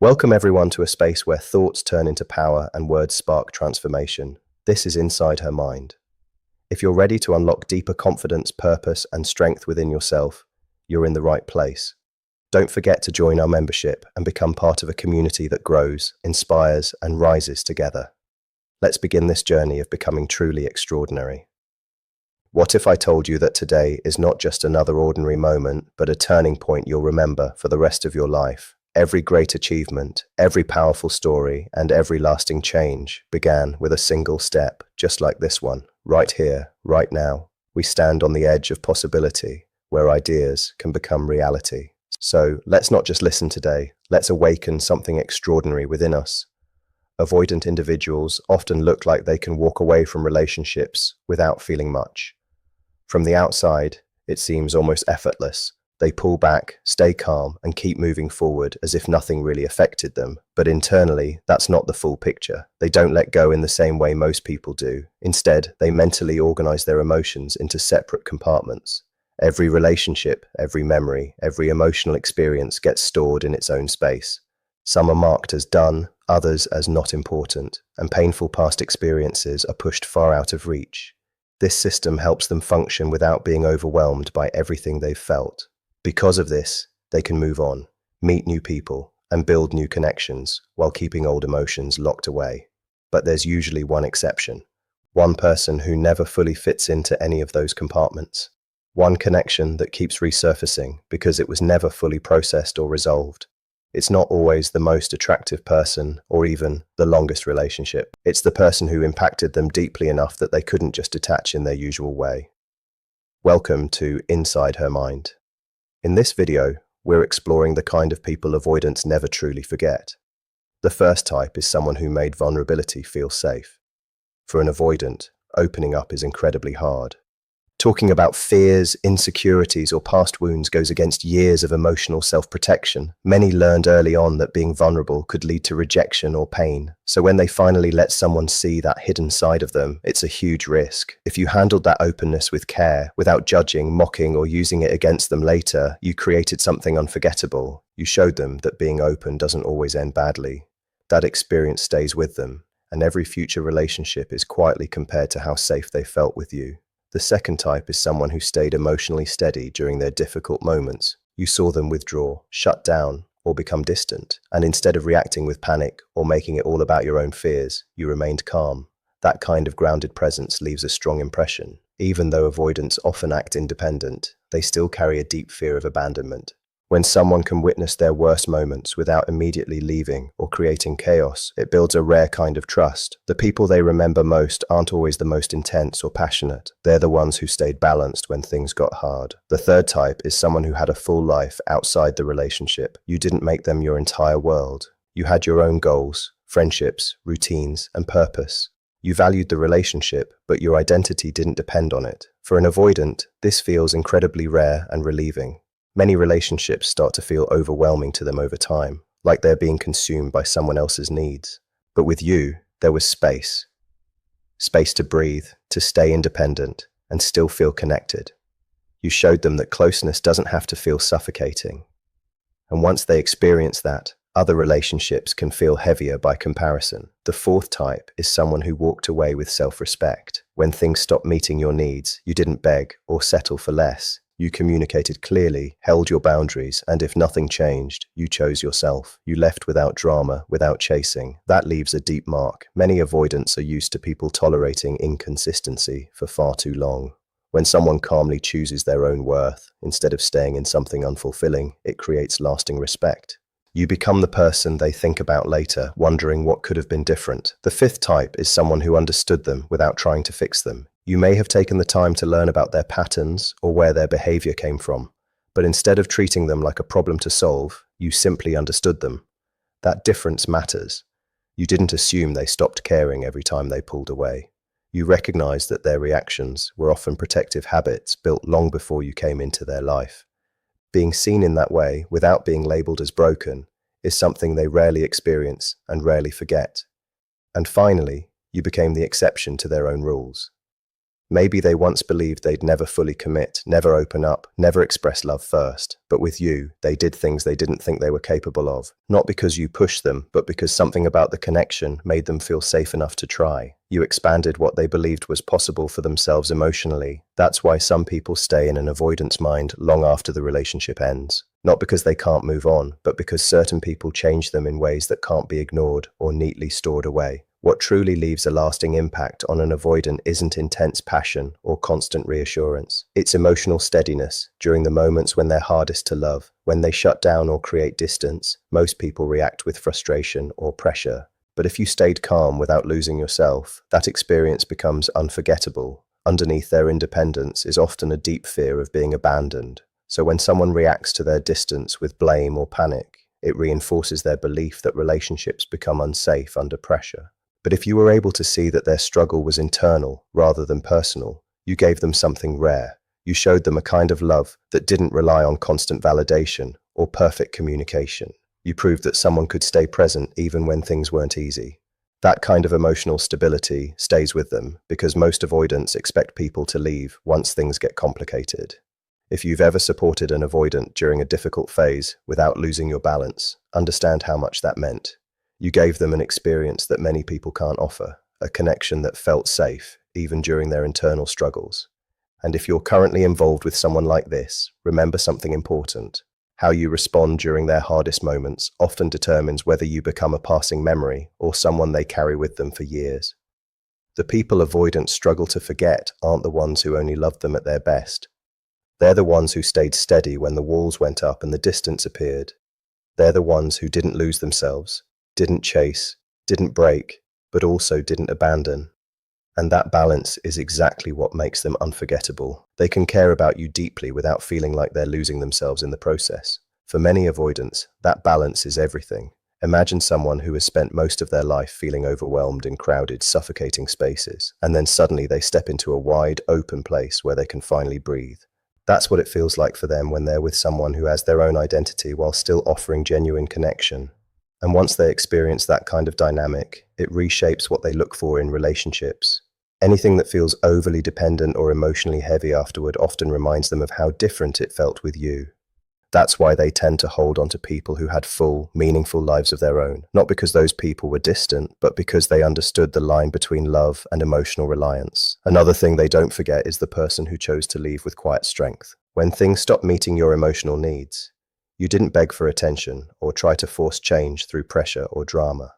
Welcome everyone to a space where thoughts turn into power and words spark transformation. This is Inside Her Mind. If you're ready to unlock deeper confidence, purpose, and strength within yourself, you're in the right place. Don't forget to join our membership and become part of a community that grows, inspires, and rises together. Let's begin this journey of becoming truly extraordinary. What if I told you that today is not just another ordinary moment, but a turning point you'll remember for the rest of your life? Every great achievement, every powerful story, and every lasting change began with a single step, just like this one. Right here, right now, we stand on the edge of possibility, where ideas can become reality. So let's not just listen today, let's awaken something extraordinary within us. Avoidant individuals often look like they can walk away from relationships without feeling much. From the outside, it seems almost effortless. They pull back, stay calm, and keep moving forward as if nothing really affected them. But internally, that's not the full picture. They don't let go in the same way most people do. Instead, they mentally organize their emotions into separate compartments. Every relationship, every memory, every emotional experience gets stored in its own space. Some are marked as done, others as not important, and painful past experiences are pushed far out of reach. This system helps them function without being overwhelmed by everything they've felt. Because of this, they can move on, meet new people, and build new connections while keeping old emotions locked away. But there's usually one exception. One person who never fully fits into any of those compartments. One connection that keeps resurfacing because it was never fully processed or resolved. It's not always the most attractive person or even the longest relationship. It's the person who impacted them deeply enough that they couldn't just detach in their usual way. Welcome to Inside Her Mind. In this video, we're exploring the kind of people avoidants never truly forget. The first type is someone who made vulnerability feel safe. For an avoidant, opening up is incredibly hard. Talking about fears, insecurities, or past wounds goes against years of emotional self-protection. Many learned early on that being vulnerable could lead to rejection or pain. So when they finally let someone see that hidden side of them, it's a huge risk. If you handled that openness with care, without judging, mocking, or using it against them later, you created something unforgettable. You showed them that being open doesn't always end badly. That experience stays with them, and every future relationship is quietly compared to how safe they felt with you. The second type is someone who stayed emotionally steady during their difficult moments. You saw them withdraw, shut down, or become distant, and instead of reacting with panic or making it all about your own fears, you remained calm. That kind of grounded presence leaves a strong impression. Even though avoidants often act independent, they still carry a deep fear of abandonment. When someone can witness their worst moments without immediately leaving or creating chaos, it builds a rare kind of trust. The people they remember most aren't always the most intense or passionate. They're the ones who stayed balanced when things got hard. The third type is someone who had a full life outside the relationship. You didn't make them your entire world. You had your own goals, friendships, routines, and purpose. You valued the relationship, but your identity didn't depend on it. For an avoidant, this feels incredibly rare and relieving. Many relationships start to feel overwhelming to them over time, like they're being consumed by someone else's needs. But with you, there was space. Space to breathe, to stay independent, and still feel connected. You showed them that closeness doesn't have to feel suffocating. And once they experience that, other relationships can feel heavier by comparison. The fourth type is someone who walked away with self-respect. When things stopped meeting your needs, you didn't beg or settle for less. You communicated clearly, held your boundaries, and if nothing changed, you chose yourself. You left without drama, without chasing. That leaves a deep mark. Many avoidants are used to people tolerating inconsistency for far too long. When someone calmly chooses their own worth, instead of staying in something unfulfilling, it creates lasting respect. You become the person they think about later, wondering what could have been different. The fifth type is someone who understood them without trying to fix them. You may have taken the time to learn about their patterns or where their behavior came from, but instead of treating them like a problem to solve, you simply understood them. That difference matters. You didn't assume they stopped caring every time they pulled away. You recognized that their reactions were often protective habits built long before you came into their life. Being seen in that way, without being labeled as broken, is something they rarely experience and rarely forget. And finally, you became the exception to their own rules. Maybe they once believed they'd never fully commit, never open up, never express love first. But with you, they did things they didn't think they were capable of. Not because you pushed them, but because something about the connection made them feel safe enough to try. You expanded what they believed was possible for themselves emotionally. That's why some people stay in an avoidance mind long after the relationship ends. Not because they can't move on, but because certain people change them in ways that can't be ignored or neatly stored away. What truly leaves a lasting impact on an avoidant isn't intense passion or constant reassurance. It's emotional steadiness during the moments when they're hardest to love. When they shut down or create distance, most people react with frustration or pressure. But if you stayed calm without losing yourself, that experience becomes unforgettable. Underneath their independence is often a deep fear of being abandoned. So when someone reacts to their distance with blame or panic, it reinforces their belief that relationships become unsafe under pressure. But if you were able to see that their struggle was internal rather than personal, you gave them something rare. You showed them a kind of love that didn't rely on constant validation or perfect communication. You proved that someone could stay present even when things weren't easy. That kind of emotional stability stays with them because most avoidants expect people to leave once things get complicated. If you've ever supported an avoidant during a difficult phase without losing your balance, understand how much that meant. You gave them an experience that many people can't offer, a connection that felt safe, even during their internal struggles. And if you're currently involved with someone like this, remember something important. How you respond during their hardest moments often determines whether you become a passing memory or someone they carry with them for years. The people avoidants struggle to forget aren't the ones who only loved them at their best. They're the ones who stayed steady when the walls went up and the distance appeared. They're the ones who didn't lose themselves, didn't chase, didn't break, but also didn't abandon. And that balance is exactly what makes them unforgettable. They can care about you deeply without feeling like they're losing themselves in the process. For many avoidants, that balance is everything. Imagine someone who has spent most of their life feeling overwhelmed in crowded, suffocating spaces, and then suddenly they step into a wide, open place where they can finally breathe. That's what it feels like for them when they're with someone who has their own identity while still offering genuine connection. And once they experience that kind of dynamic, it reshapes what they look for in relationships. Anything that feels overly dependent or emotionally heavy afterward often reminds them of how different it felt with you. That's why they tend to hold on to people who had full, meaningful lives of their own, not because those people were distant, but because they understood the line between love and emotional reliance. Another thing they don't forget is the person who chose to leave with quiet strength. When things stop meeting your emotional needs, you didn't beg for attention or try to force change through pressure or drama.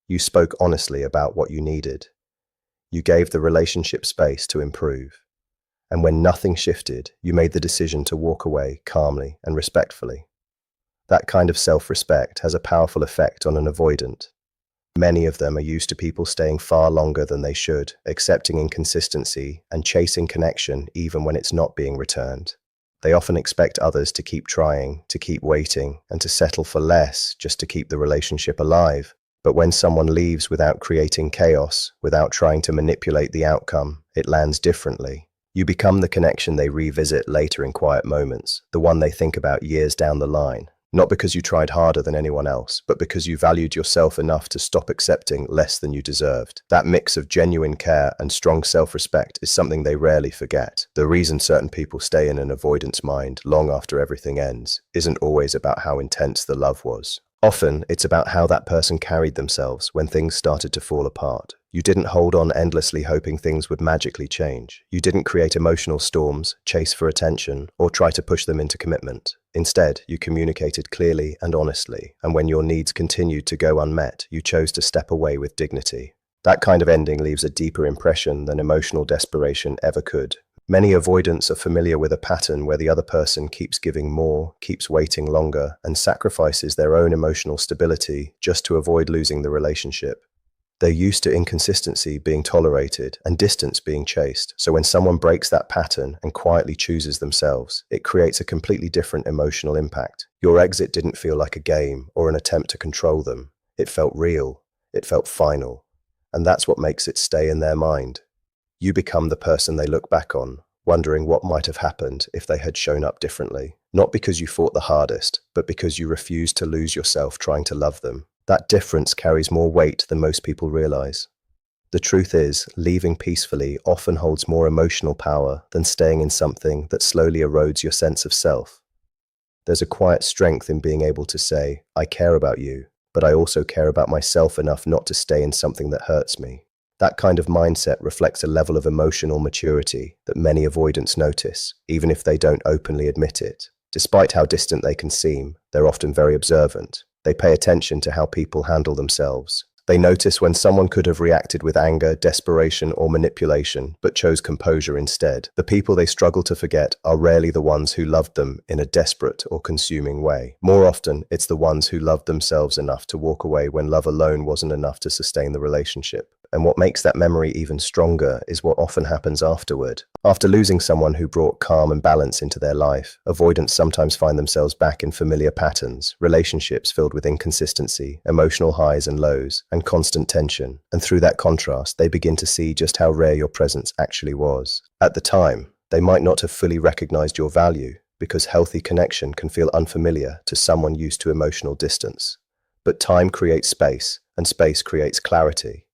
You spoke honestly about what you needed. You gave the relationship space to improve. And when nothing shifted, you made the decision to walk away calmly and respectfully. That kind of self-respect has a powerful effect on an avoidant. Many of them are used to people staying far longer than they should, accepting inconsistency and chasing connection even when it's not being returned. They often expect others to keep trying, to keep waiting, and to settle for less just to keep the relationship alive. But when someone leaves without creating chaos, without trying to manipulate the outcome, it lands differently. You become the connection they revisit later in quiet moments, the one they think about years down the line. Not because you tried harder than anyone else, but because you valued yourself enough to stop accepting less than you deserved. That mix of genuine care and strong self-respect is something they rarely forget. The reason certain people stay in an avoidance mind long after everything ends isn't always about how intense the love was. Often, it's about how that person carried themselves when things started to fall apart. You didn't hold on endlessly hoping things would magically change. You didn't create emotional storms, chase for attention, or try to push them into commitment. Instead, you communicated clearly and honestly, and when your needs continued to go unmet, you chose to step away with dignity. That kind of ending leaves a deeper impression than emotional desperation ever could. Many avoidants are familiar with a pattern where the other person keeps giving more, keeps waiting longer, and sacrifices their own emotional stability just to avoid losing the relationship. They're used to inconsistency being tolerated and distance being chased, so when someone breaks that pattern and quietly chooses themselves, it creates a completely different emotional impact. Your exit didn't feel like a game or an attempt to control them. It felt real, it felt final, and that's what makes it stay in their mind. You become the person they look back on, wondering what might have happened if they had shown up differently. Not because you fought the hardest, but because you refused to lose yourself trying to love them. That difference carries more weight than most people realize. The truth is, leaving peacefully often holds more emotional power than staying in something that slowly erodes your sense of self. There's a quiet strength in being able to say, I care about you, but I also care about myself enough not to stay in something that hurts me. That kind of mindset reflects a level of emotional maturity that many avoidants notice, even if they don't openly admit it. Despite how distant they can seem, they're often very observant. They pay attention to how people handle themselves. They notice when someone could have reacted with anger, desperation, or manipulation, but chose composure instead. The people they struggle to forget are rarely the ones who loved them in a desperate or consuming way. More often, it's the ones who loved themselves enough to walk away when love alone wasn't enough to sustain the relationship. And what makes that memory even stronger is what often happens afterward. After losing someone who brought calm and balance into their life, avoidants sometimes find themselves back in familiar patterns, relationships filled with inconsistency, emotional highs and lows, and constant tension. And through that contrast, they begin to see just how rare your presence actually was. At the time, they might not have fully recognized your value, because healthy connection can feel unfamiliar to someone used to emotional distance. But time creates space, and space creates clarity.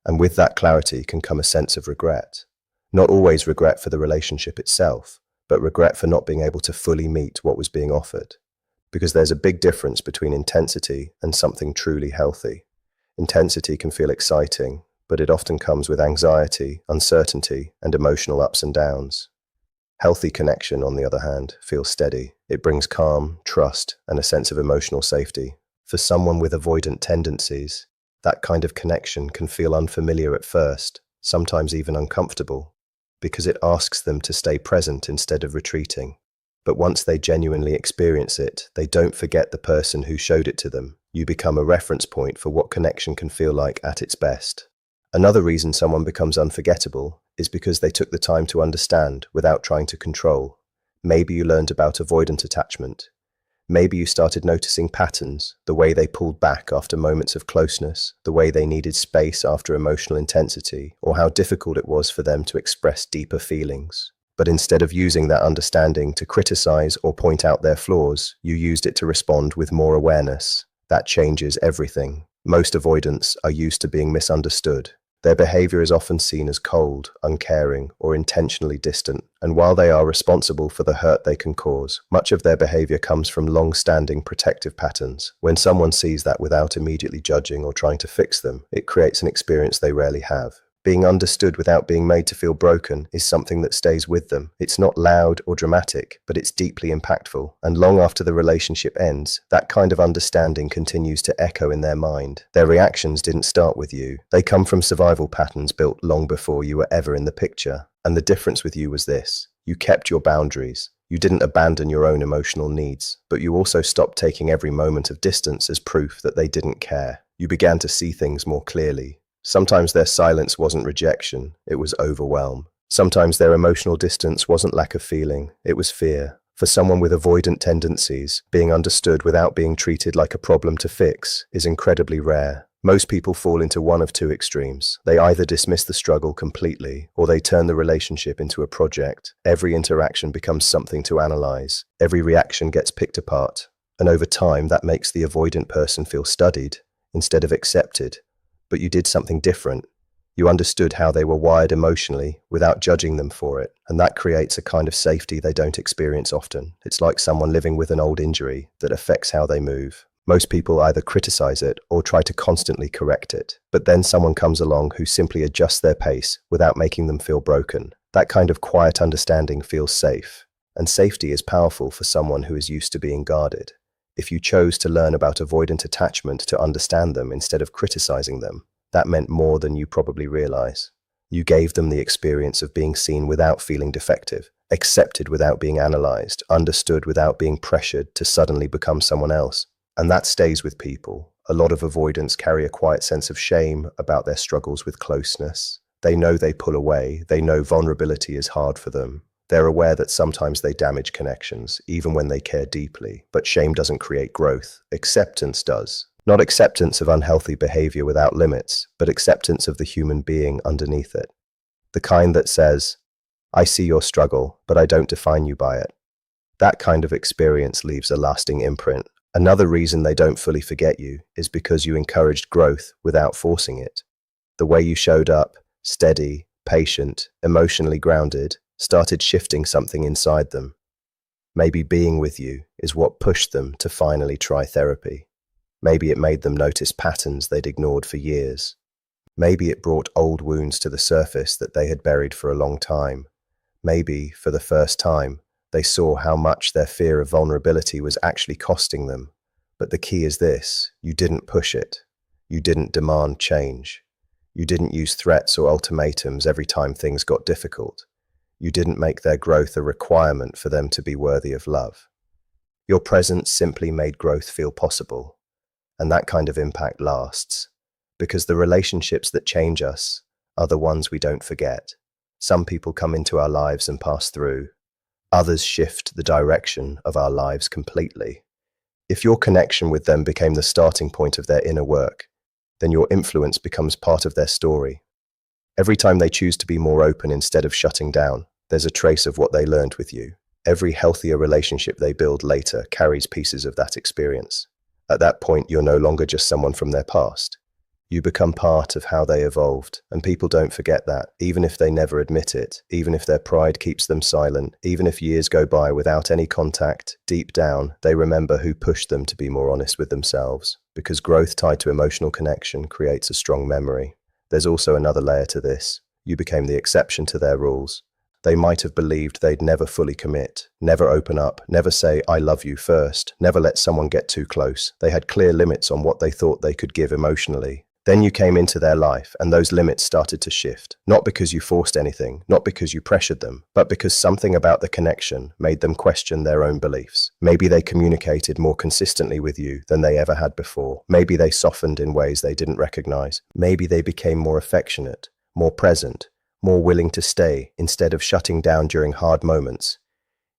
And with that clarity can come a sense of regret. Not always regret for the relationship itself, but regret for not being able to fully meet what was being offered. Because there's a big difference between intensity and something truly healthy. Intensity can feel exciting, but it often comes with anxiety, uncertainty, and emotional ups and downs. Healthy connection, on the other hand, feels steady. It brings calm, trust, and a sense of emotional safety. For someone with avoidant tendencies, that kind of connection can feel unfamiliar at first, sometimes even uncomfortable, because it asks them to stay present instead of retreating. But once they genuinely experience it, they don't forget the person who showed it to them. You become a reference point for what connection can feel like at its best. Another reason someone becomes unforgettable is because they took the time to understand without trying to control. Maybe you learned about avoidant attachment. Maybe you started noticing patterns, the way they pulled back after moments of closeness, the way they needed space after emotional intensity, or how difficult it was for them to express deeper feelings. But instead of using that understanding to criticize or point out their flaws, you used it to respond with more awareness. That changes everything. Most avoidants are used to being misunderstood. Their behavior is often seen as cold, uncaring, or intentionally distant, and while they are responsible for the hurt they can cause, much of their behavior comes from long-standing protective patterns. When someone sees that without immediately judging or trying to fix them, it creates an experience they rarely have. Being understood without being made to feel broken is something that stays with them. It's not loud or dramatic, but it's deeply impactful. And long after the relationship ends, that kind of understanding continues to echo in their mind. Their reactions didn't start with you. They come from survival patterns built long before you were ever in the picture. And the difference with you was this: you kept your boundaries. You didn't abandon your own emotional needs, but you also stopped taking every moment of distance as proof that they didn't care. You began to see things more clearly. Sometimes their silence wasn't rejection, it was overwhelm. Sometimes their emotional distance wasn't lack of feeling, it was fear. For someone with avoidant tendencies, being understood without being treated like a problem to fix is incredibly rare. Most people fall into one of two extremes. They either dismiss the struggle completely, or they turn the relationship into a project. Every interaction becomes something to analyze. Every reaction gets picked apart. And over time, that makes the avoidant person feel studied instead of accepted. But you did something different. You understood how they were wired emotionally without judging them for it, and that creates a kind of safety they don't experience often. It's like someone living with an old injury that affects how they move. Most people either criticize it or try to constantly correct it, but then someone comes along who simply adjusts their pace without making them feel broken. That kind of quiet understanding feels safe, and safety is powerful for someone who is used to being guarded. If you chose to learn about avoidant attachment to understand them instead of criticizing them, that meant more than you probably realize. You gave them the experience of being seen without feeling defective, accepted without being analyzed, understood without being pressured to suddenly become someone else. And that stays with people. A lot of avoidants carry a quiet sense of shame about their struggles with closeness. They know they pull away, they know vulnerability is hard for them. They're aware that sometimes they damage connections, even when they care deeply. But shame doesn't create growth. Acceptance does. Not acceptance of unhealthy behavior without limits, but acceptance of the human being underneath it. The kind that says, I see your struggle, but I don't define you by it. That kind of experience leaves a lasting imprint. Another reason they don't fully forget you is because you encouraged growth without forcing it. The way you showed up, steady, patient, emotionally grounded, started shifting something inside them. Maybe being with you is what pushed them to finally try therapy. Maybe it made them notice patterns they'd ignored for years. Maybe it brought old wounds to the surface that they had buried for a long time. Maybe, for the first time, they saw how much their fear of vulnerability was actually costing them. But the key is this: you didn't push it. You didn't demand change. You didn't use threats or ultimatums every time things got difficult. You didn't make their growth a requirement for them to be worthy of love. Your presence simply made growth feel possible. And that kind of impact lasts. Because the relationships that change us are the ones we don't forget. Some people come into our lives and pass through. Others shift the direction of our lives completely. If your connection with them became the starting point of their inner work, then your influence becomes part of their story. Every time they choose to be more open instead of shutting down, there's a trace of what they learned with you. Every healthier relationship they build later carries pieces of that experience. At that point, you're no longer just someone from their past. You become part of how they evolved, and people don't forget that, even if they never admit it, even if their pride keeps them silent, even if years go by without any contact. Deep down, they remember who pushed them to be more honest with themselves, because growth tied to emotional connection creates a strong memory. There's also another layer to this. You became the exception to their rules. They might have believed they'd never fully commit, never open up, never say, "I love you" first, never let someone get too close. They had clear limits on what they thought they could give emotionally. Then you came into their life, and those limits started to shift. Not because you forced anything, not because you pressured them, but because something about the connection made them question their own beliefs. Maybe they communicated more consistently with you than they ever had before. Maybe they softened in ways they didn't recognize. Maybe they became more affectionate, more present, more willing to stay instead of shutting down during hard moments.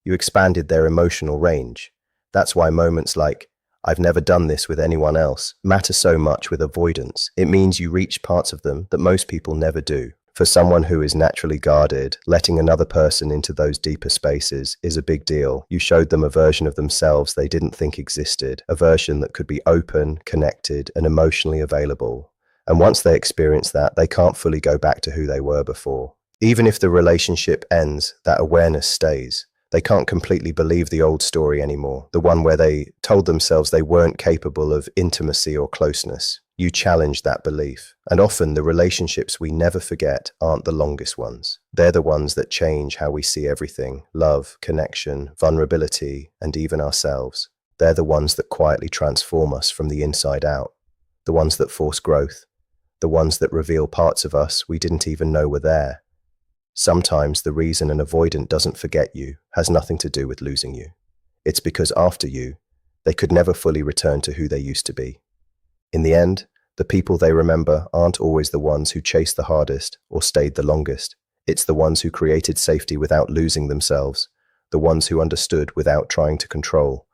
You expanded their emotional range. That's why moments like, "I've never done this with anyone else," matter so much with avoidance. It means you reach parts of them that most people never do. For someone who is naturally guarded, letting another person into those deeper spaces is a big deal. You showed them a version of themselves they didn't think existed, a version that could be open, connected, and emotionally available. And once they experience that, they can't fully go back to who they were before. Even if the relationship ends, that awareness stays. They can't completely believe the old story anymore, the one where they told themselves they weren't capable of intimacy or closeness. You challenged that belief. And often the relationships we never forget aren't the longest ones. They're the ones that change how we see everything: love, connection, vulnerability, and even ourselves. They're the ones that quietly transform us from the inside out. The ones that force growth. The ones that reveal parts of us we didn't even know were there. Sometimes the reason an avoidant doesn't forget you has nothing to do with losing you. It's because after you, they could never fully return to who they used to be. In the end, the people they remember aren't always the ones who chased the hardest or stayed the longest. It's the ones who created safety without losing themselves, the ones who understood without trying to control,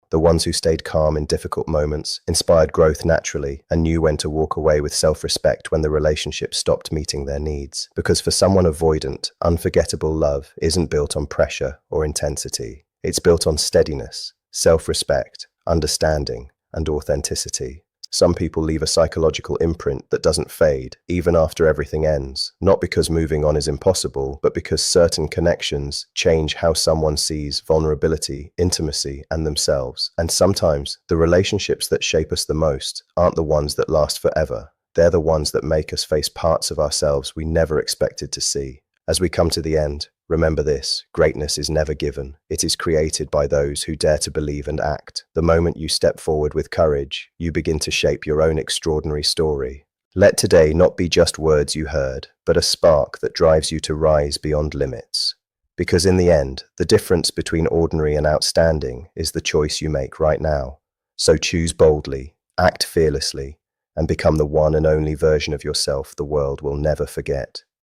the ones who stayed calm in difficult moments, inspired growth naturally, and knew when to walk away with self-respect when the relationship stopped meeting their needs. Because for someone avoidant, unforgettable love isn't built on pressure or intensity. It's built on steadiness, self-respect, understanding, and authenticity. Some people leave a psychological imprint that doesn't fade, even after everything ends, not because moving on is impossible, but because certain connections change how someone sees vulnerability, intimacy, and themselves. And sometimes, the relationships that shape us the most aren't the ones that last forever. They're the ones that make us face parts of ourselves we never expected to see. As we come to the end, remember this: greatness is never given. It is created by those who dare to believe and act. The moment you step forward with courage, you begin to shape your own extraordinary story. Let today not be just words you heard, but a spark that drives you to rise beyond limits. Because in the end, the difference between ordinary and outstanding is the choice you make right now. So choose boldly, act fearlessly, and become the one and only version of yourself the world will never forget.